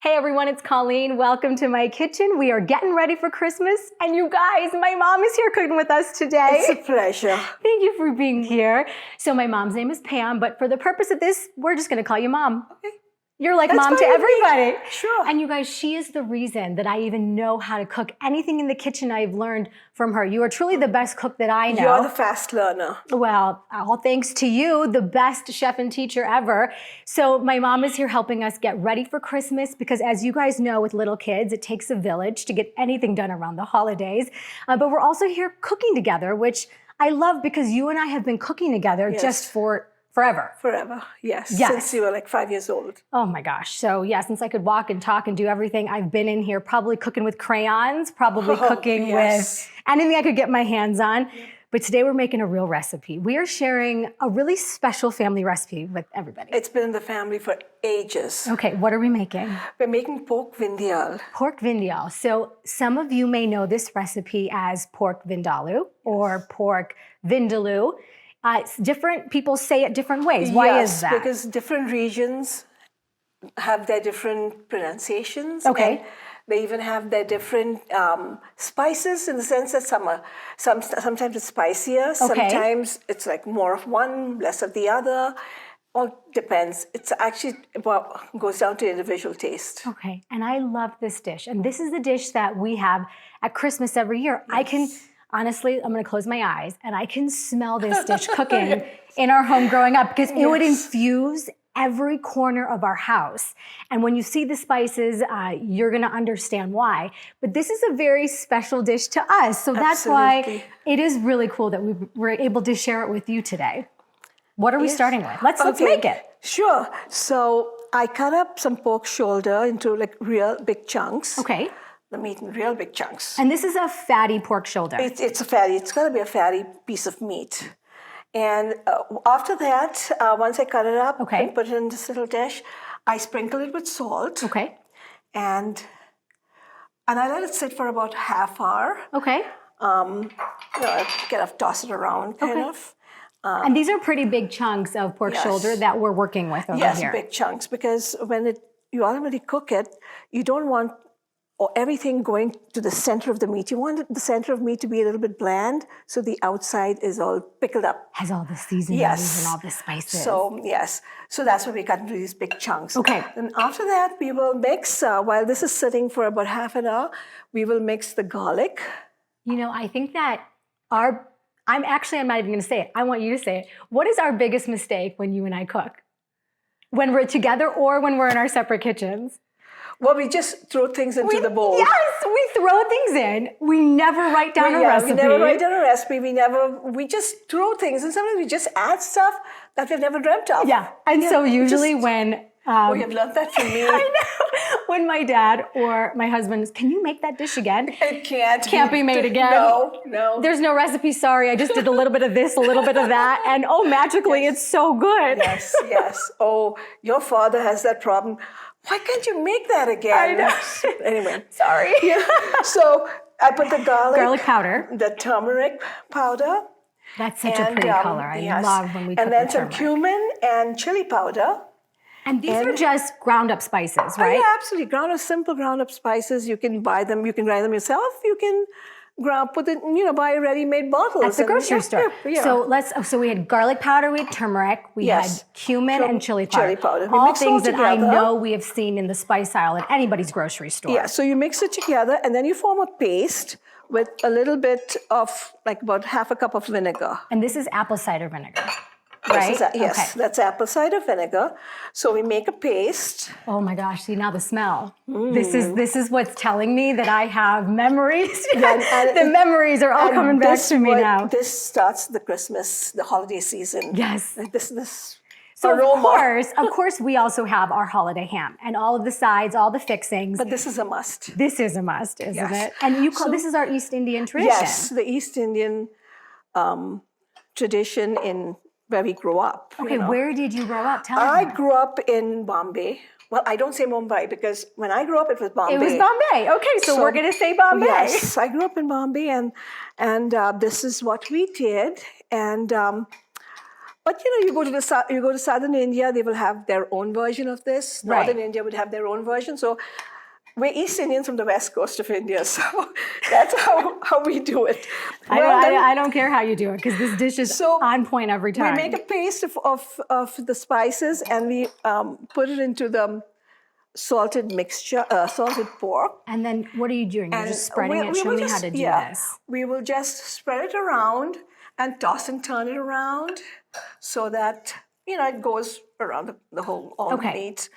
Hey everyone, it's Colleen. Welcome to my kitchen. We are getting ready for Christmas. And you guys, my mom is here cooking with us today. It's a pleasure. Thank you for being here. So my mom's name is Pam, but for the purpose of this, we're just going to call you Mom. Okay. You're like That's mom to fine with me. everybody. Sure. And you guys, she is the reason that I even know how to cook. Anything in the kitchen I've learned from her. You are truly the best cook that I know. You're the fast learner. Well, all thanks to you, the best chef and teacher ever. So my mom is here helping us get ready for Christmas because as you guys know, with little kids, it takes a village to get anything done around the holidays. But we're also here cooking together, which I love because you and I have been cooking together just for forever. Forever, yes. Yes. Since you were like 5 years old. Oh my gosh. So yeah, since I could walk and talk and do everything, I've been in here probably cooking with crayons, probably cooking with anything I could get my hands on. But today we're making a real recipe. We are sharing a really special family recipe with everybody. It's been in the family for ages. Okay, what are we making? We're making pork vindaloo. Pork vindaloo. So some of you may know this recipe as pork vindaloo or pork vindaloo. Different people say it different ways. Why is that? Because different regions have their different pronunciations. Okay. And they even have their different spices in the sense that sometimes it's spicier, sometimes it's like more of one, less of the other. All depends. It's actually goes down to individual taste. Okay, and I love this dish. And this is the dish that we have at Christmas every year. Yes. Honestly, I'm going to close my eyes and I can smell this dish cooking in our home growing up because it would infuse every corner of our house. And when you see the spices, you're going to understand why. But this is a very special dish to us. So that's why it is really cool that we were able to share it with you today. What are we starting with? Let's make it. Sure. So I cut up some pork shoulder into like real big chunks. Okay. The meat in real big chunks. And this is a fatty pork shoulder. It's a fatty. It's got to be a fatty piece of meat. And after that, once I cut it up and put it in this little dish, I sprinkle it with salt. Okay. And I let it sit for about half hour. Okay. I kind of toss it around, kind of. And these are pretty big chunks of pork shoulder that we're working with over here. Yes, big chunks, because when you already cook it, you don't want everything going to the center of the meat. You want the center of meat to be a little bit bland, so the outside is all pickled up. Has all the seasonings and all the spices. So that's why we cut into these big chunks. Okay. And after that, we will mix, while this is sitting for about half an hour, we will mix the garlic. You know, I think that I'm not even going to say it. I want you to say it. What is our biggest mistake when you and I cook? When we're together or when we're in our separate kitchens? Well, we just throw things into the bowl. Yes, we throw things in. We never write down a recipe. We never write down a recipe. We just throw things, and sometimes we just add stuff that we've never dreamt of. Yeah, and so usually when... you've learned that from me. I know. When my dad or my husband is, can you make that dish again? It can't. Can't be made again. No. There's no recipe, sorry. I just did a little bit of this, a little bit of that, and magically it's so good. Yes. Oh, your father has that problem. Why can't you make that again? I know. Anyway. Sorry. Yeah. So I put the garlic powder, the turmeric powder. That's such a pretty color. I love when we cook and then the some cumin and chili powder. And these are just ground up spices, right? Oh, yeah, absolutely. Simple ground up spices. You can buy them. You can grind them yourself. You can buy ready-made bottles at the grocery store. Yeah. So we had garlic powder, we had turmeric, we had cumin and chili powder. We all mix things all that I together. know we have seen in the spice aisle at anybody's grocery store. Yeah. So you mix it together, and then you form a paste with a little bit of about half a cup of vinegar. And this is apple cider vinegar. Right? Yes, that's apple cider vinegar. So we make a paste. Oh my gosh, see now the smell. This is what's telling me that I have memories. The memories are all coming back to me now. This starts the holiday season. Yes. This so aroma. Of course, we also have our holiday ham and all of the sides, all the fixings. But this is a must. This is a must, isn't it? And this is our East Indian tradition. Yes, the East Indian tradition in where we grew up. Okay, where did you grow up? Tell me. I grew up in Bombay. Well, I don't say Mumbai because when I grew up, it was Bombay. It was Bombay. Okay, so we're going to say Bombay. Yes, I grew up in Bombay, and this is what we did. And But you go to southern India, they will have their own version of this. Northern India would have their own version. So we're East Indians from the west coast of India, so that's how we do it. I don't care how you do it, because this dish is on point every time. We make a paste of the spices, and we put it into the salted mixture, salted pork. And then what are you doing? You're just spreading it? Show me how to do this. We will just spread it around and toss and turn it around so that, it goes around the whole meat.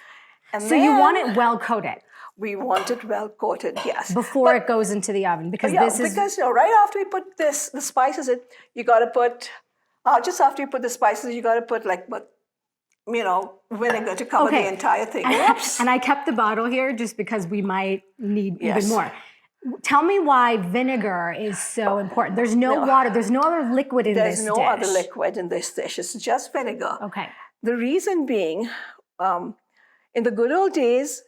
And so you want it well coated? We want it well coated, yes. Before it goes into the oven, because right after we put the spices in, you got to put, just after you put the spices, you got to put vinegar to cover the entire thing. And I kept the bottle here just because we might need even more. Tell me why vinegar is so important. There's no water. There's no other liquid in this dish. There's no other liquid in this dish. It's just vinegar. Okay. The reason being, in the good old days,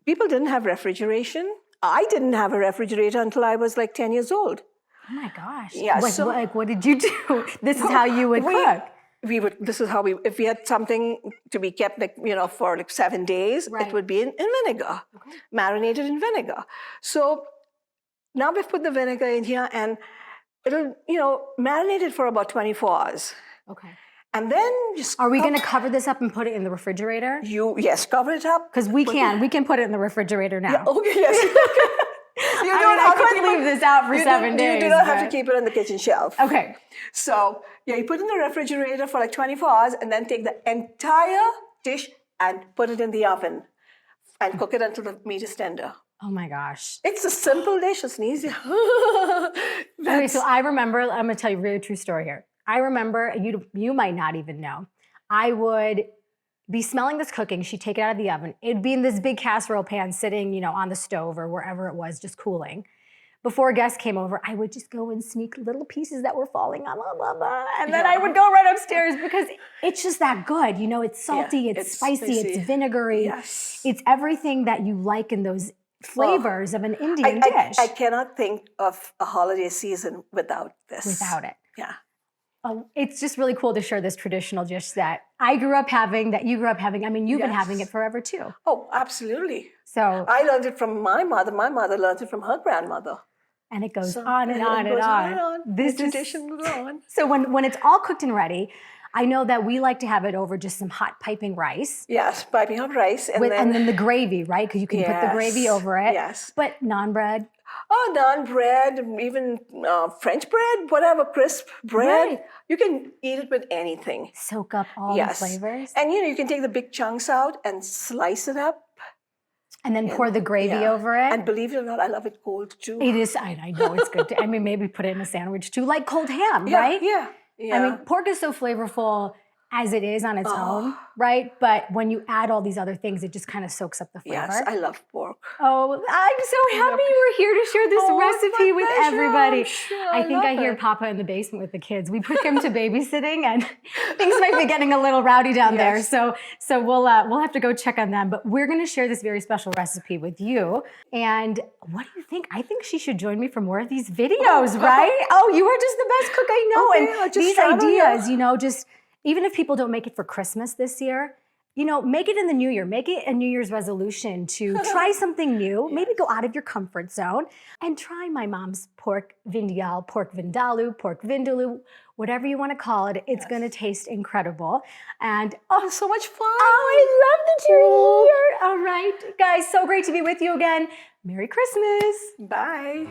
people didn't have refrigeration. I didn't have a refrigerator until I was like 10 years old. Oh my gosh. Yeah. What did you do? This is how you would cook. This is how if we had something to be kept for 7 days, it would be in vinegar, marinated in vinegar. So now we've put the vinegar in here, and it'll, marinate it for about 24 hours. Okay. And then just... Are we going to cover this up and put it in the refrigerator? Yes, cover it up. Because we can put it in the refrigerator now. Yeah, okay, yes. I couldn't leave this out for 7 days. You do not have to keep it on the kitchen shelf. Okay. So, you put it in the refrigerator for 24 hours, and then take the entire dish and put it in the oven and cook it until the meat is tender. Oh my gosh. It's a simple dish. It's an easy. Okay, so I remember, I'm going to tell you a really true story here. I remember, you might not even know, I would be smelling this cooking. She'd take it out of the oven. It'd be in this big casserole pan sitting, on the stove or wherever it was, just cooling. Before a guest came over, I would just go and sneak little pieces that were falling on, and then I would go right upstairs because it's just that good. It's salty, it's spicy, it's vinegary. Yes. It's everything that you like in those flavors of an Indian dish. I cannot think of a holiday season without this. Without it. Yeah. Oh, it's just really cool to share this traditional dish that I grew up having, that you grew up having. I mean, you've been having it forever too. Oh, absolutely. So I learned it from my mother. My mother learned it from her grandmother. And it goes on and on and on. This tradition goes on. So when it's all cooked and ready, I know that we like to have it over just some hot piping rice. Yes, piping hot rice. And then the gravy, right? Because you can put the gravy over it. Yes. But naan bread. Oh, naan bread, even French bread, whatever, crisp bread. Right. You can eat it with anything. Soak up all the flavors. And you can take the big chunks out and slice it up. And then pour the gravy over it. And believe it or not, I love it cold too. It is, I know it's good. I mean, maybe put it in a sandwich too, like cold ham, right? Yeah. I mean, pork is so flavorful as it is on its own, right? But when you add all these other things, it just kind of soaks up the flavor. Yes, I love pork. Oh, I'm so happy you were here to share this recipe with everybody. Sure, I think I hear Papa in the basement with the kids. We put him to babysitting, and things might be getting a little rowdy down there. So we'll have to go check on them. But we're going to share this very special recipe with you. And what do you think? I think she should join me for more of these videos, right? Oh, you are just the best cook I know. Okay, and these ideas, just even if people don't make it for Christmas this year, make it in the new year. Make it a New Year's resolution to try something new. Maybe go out of your comfort zone and try my mom's pork vindaloo, pork vindaloo, whatever you want to call it. It's going to taste incredible. And so much fun. Oh, I love that you're here. All right, guys, so great to be with you again. Merry Christmas. Bye.